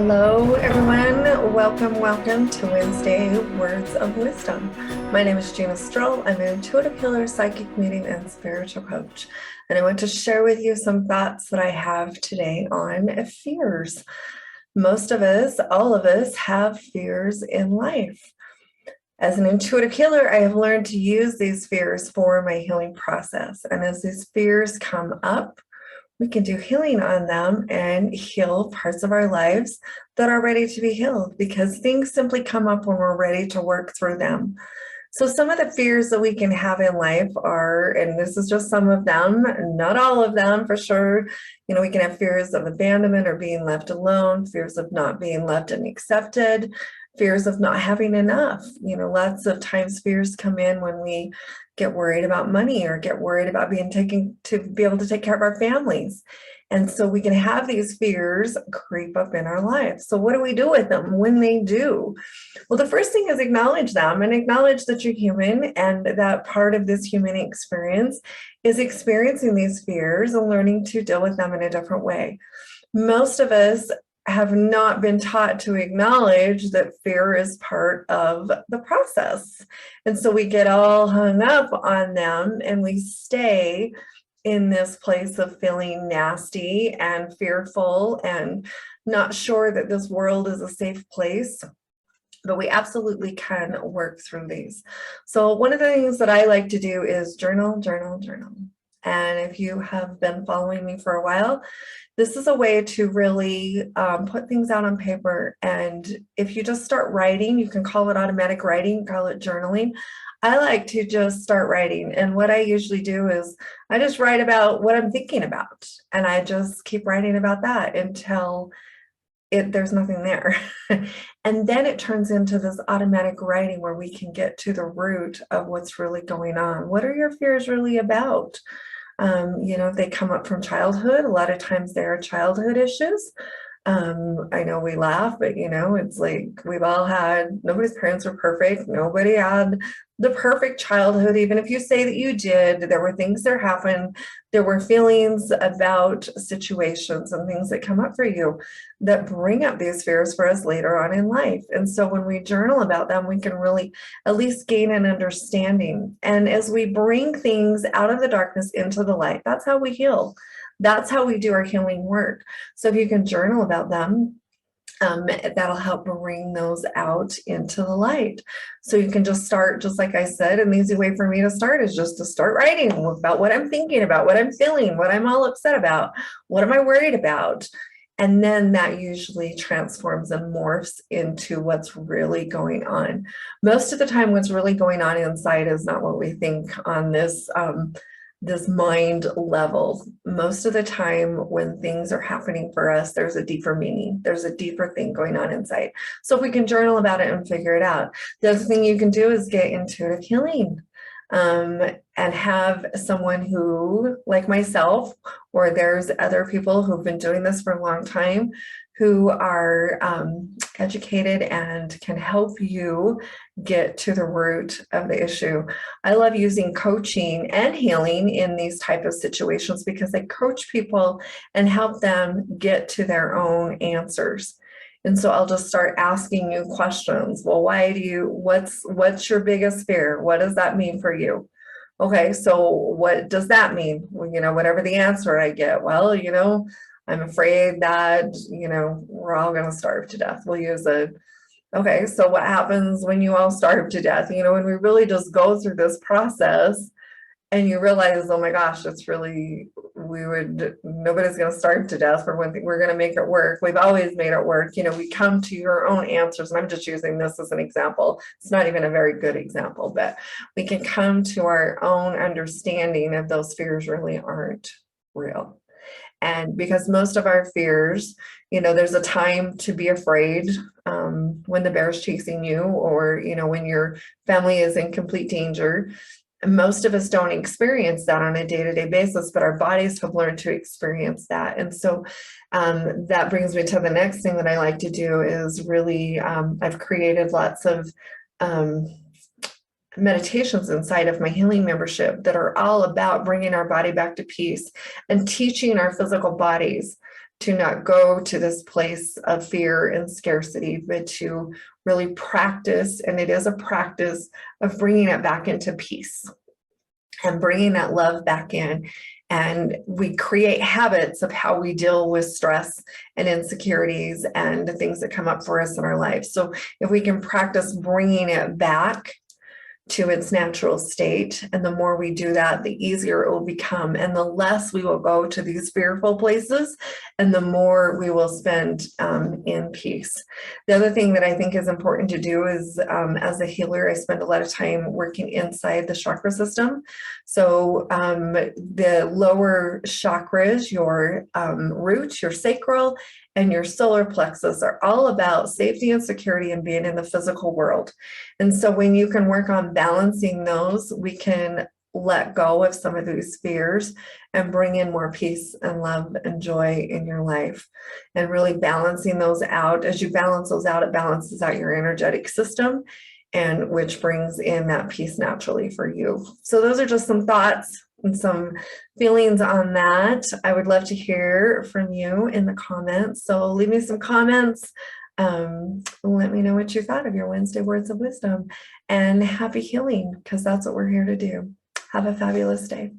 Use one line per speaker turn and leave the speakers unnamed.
Hello, everyone. Welcome to Wednesday Words of Wisdom. My name is Gina Strole. I'm an intuitive healer, psychic medium, and spiritual coach. And I want to share with you some thoughts that I have today on fears. Most of us, all of us, have fears in life. As an intuitive healer, I have learned to use these fears for my healing process. And as these fears come up, we can do healing on them and heal parts of our lives that are ready to be healed, because things simply come up when we're ready to work through them. So some of the fears that we can have in life are, and this is just some of them, not all of them for sure. We can have fears of abandonment or being left alone, fears of not being loved and accepted, fears of not having enough. Lots of times fears come in when we get worried about money or get worried about being taken to be able to take care of our families. And so we can have these fears creep up in our lives. So what do we do with them when they do? Well, the first thing is acknowledge them and acknowledge that you're human, and that part of this human experience is experiencing these fears and learning to deal with them in a different way. Most of us have not been taught to acknowledge that fear is part of the process. And so we get all hung up on them and we stay in this place of feeling nasty and fearful and not sure that this world is a safe place. But we absolutely can work through these. So one of the things that I like to do is journal. And if you have been following me for a while, this is a way to really put things out on paper. And if you just start writing, you can call it automatic writing, call it journaling. I like to just start writing. And what I usually do is I just write about what I'm thinking about. And I just keep writing about that until there's nothing there. And then it turns into this automatic writing where we can get to the root of what's really going on. What are your fears really about? If they come up from childhood, a lot of times there are childhood issues. I know we laugh, but it's like we've all had, nobody's parents were perfect. Nobody had the perfect childhood. Even if you say that you did, there were things that happened. There were feelings about situations and things that come up for you that bring up these fears for us later on in life. And so when we journal about them, we can really at least gain an understanding. And as we bring things out of the darkness into the light, that's how we heal. That's how we do our healing work. So if you can journal about them, that'll help bring those out into the light. So you can just start, just like I said, an easy way for me to start is just to start writing about what I'm thinking about, what I'm feeling, what I'm all upset about, what am I worried about? And then that usually transforms and morphs into what's really going on. Most of the time, what's really going on inside is not what we think on this mind level. Most of the time when things are happening for us, there's a deeper meaning. There's a deeper thing going on inside. So if we can journal about it and figure it out. The other thing you can do is get intuitive healing. And have someone who, like myself, or there's other people who've been doing this for a long time, who are educated and can help you get to the root of the issue. I love using coaching and healing in these type of situations because I coach people and help them get to their own answers. And so I'll just start asking you questions. Well, what's your biggest fear? What does that mean for you? Okay, so what does that mean? Well, whatever the answer I get, well, I'm afraid that, we're all going to starve to death. We'll use okay, so what happens when you all starve to death? When we really just go through this process and you realize, oh my gosh, nobody's going to starve to death for one thing. We're going to make it work. We've always made it work. We come to your own answers. And I'm just using this as an example. It's not even a very good example, but we can come to our own understanding of those fears really aren't real. And because most of our fears, there's a time to be afraid when the bear is chasing you, or, when your family is in complete danger. Most of us don't experience that on a day-to-day basis, but our bodies have learned to experience that. And so that brings me to the next thing that I like to do is really, I've created lots of meditations inside of my healing membership that are all about bringing our body back to peace and teaching our physical bodies to not go to this place of fear and scarcity, but to really practice, and it is a practice of bringing it back into peace and bringing that love back in. And we create habits of how we deal with stress and insecurities and the things that come up for us in our lives. So if we can practice bringing it back to its natural state, and the more we do that, the easier it will become, and the less we will go to these fearful places, and the more we will spend in peace. The other thing that I think is important to do is, as a healer, I spend a lot of time working inside the chakra system. So the lower chakras, your root, your sacral, and your solar plexus are all about safety and security and being in the physical world. And so when you can work on balancing those, we can let go of some of these fears and bring in more peace and love and joy in your life. And really balancing those out. As you balance those out, it balances out your energetic system, and which brings in that peace naturally for you. So those are just some thoughts and some feelings on that. I would love to hear from you in the comments. So leave me some comments. Let me know what you thought of your Wednesday Words of Wisdom, and happy healing, because that's what we're here to do. Have a fabulous day.